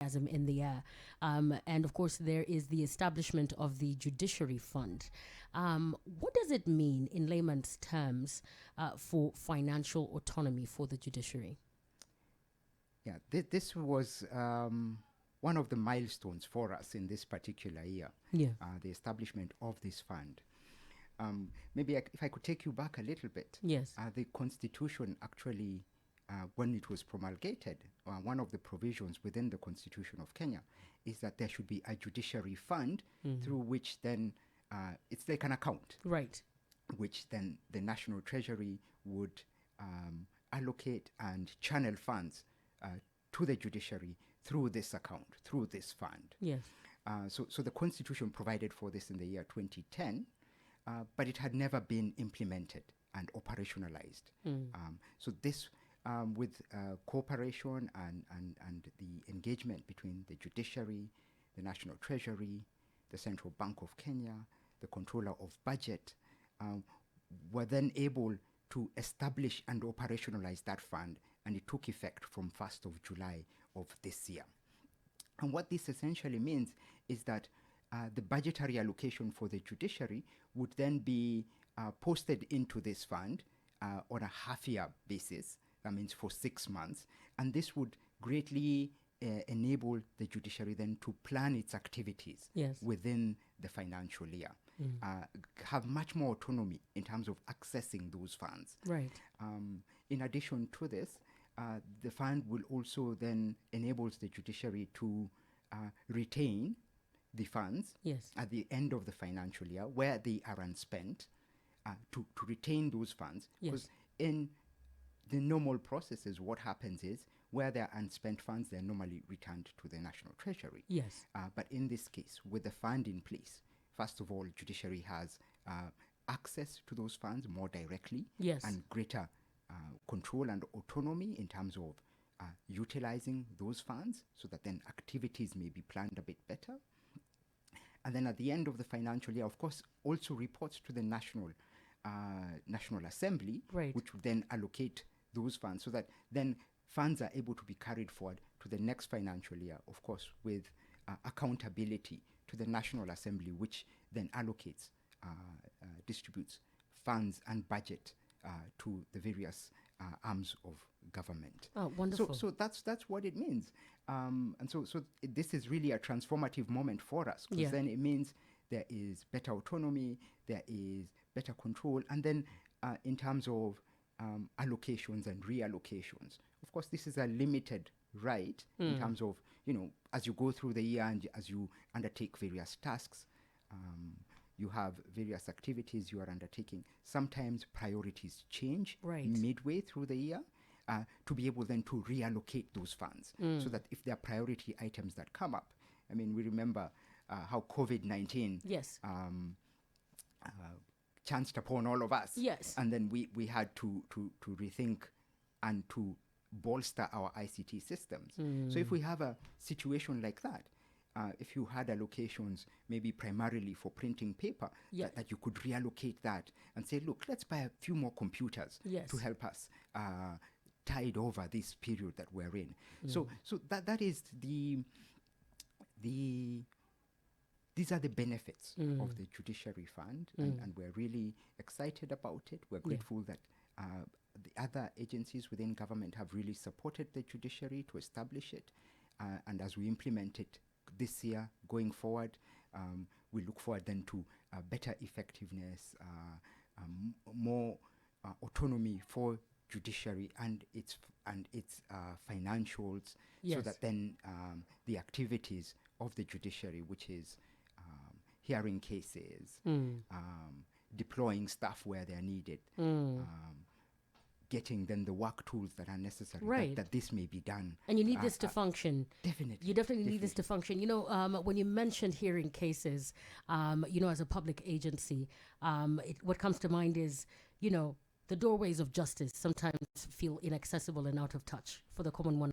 enthusiasm in the air. And of course, there is the establishment of the Judiciary Fund. What does it mean in layman's terms for financial autonomy for the judiciary? Yeah, this was one of the milestones for us in this particular year, the establishment of this fund. Maybe if I could take you back a little bit. Yes. The Constitution actually, when it was promulgated, one of the provisions within the Constitution of Kenya is that there should be a judiciary fund through which then, it's like an account. Right. Which then the National Treasury would allocate and channel funds to the judiciary through this account, through this fund. Yes. So the Constitution provided for this in the year 2010, but it had never been implemented and operationalized. So this, with cooperation and the engagement between the judiciary, the National Treasury, the Central Bank of Kenya, the Controller of Budget, were then able to establish and operationalize that fund, and it took effect from 1st of July of this year. And what this essentially means is that the budgetary allocation for the judiciary would then be posted into this fund on a half-year basis. That means for 6 months. And this would greatly enable the judiciary then to plan its activities within the financial year. Have much more autonomy in terms of accessing those funds. Right. In addition to this, the fund will also then enables the judiciary to retain the funds at the end of the financial year where they are unspent, to retain those funds. Because in the normal processes, what happens is where there are unspent funds, they're normally returned to the National Treasury. Yes. But in this case, with the fund in place, first of all, judiciary has access to those funds more directly and greater control and autonomy in terms of utilizing those funds so that then activities may be planned a bit better. And then at the end of the financial year, of course, also reports to the National Assembly, which would then allocate those funds so that then funds are able to be carried forward to the next financial year, of course, with accountability to the National Assembly, which then allocates, distributes funds and budget to the various arms of government. Oh, wonderful. So that's what it means. And so this is really a transformative moment for us, because then it means there is better autonomy, there is better control, and then in terms of allocations and reallocations. Of course, this is a limited right in terms of, as you go through the year and as you undertake various tasks, you have various activities you are undertaking. Sometimes priorities change midway through the year to be able then to reallocate those funds so that if there are priority items that come up, I mean, we remember how COVID-19 chanced upon all of us. Yes. And then we had to rethink and to bolster our ICT systems. So if we have a situation like that, if you had allocations maybe primarily for printing paper, that you could reallocate that and say, look, let's buy a few more computers to help us tide over this period that we're in. So that is these are the benefits of the Judiciary Fund, and we're really excited about it. We're grateful that the other agencies within government have really supported the judiciary to establish it. And as we implement it this year, going forward, we look forward then to better effectiveness, more autonomy for judiciary and its financials, so that then the activities of the judiciary, which is hearing cases, deploying staff where they're needed, getting then the work tools that are necessary, that this may be done. And you need this to function. Definitely. You definitely need this to function. When you mentioned hearing cases, as a public agency, what comes to mind is, the doorways of justice sometimes feel inaccessible and out of touch for the common one.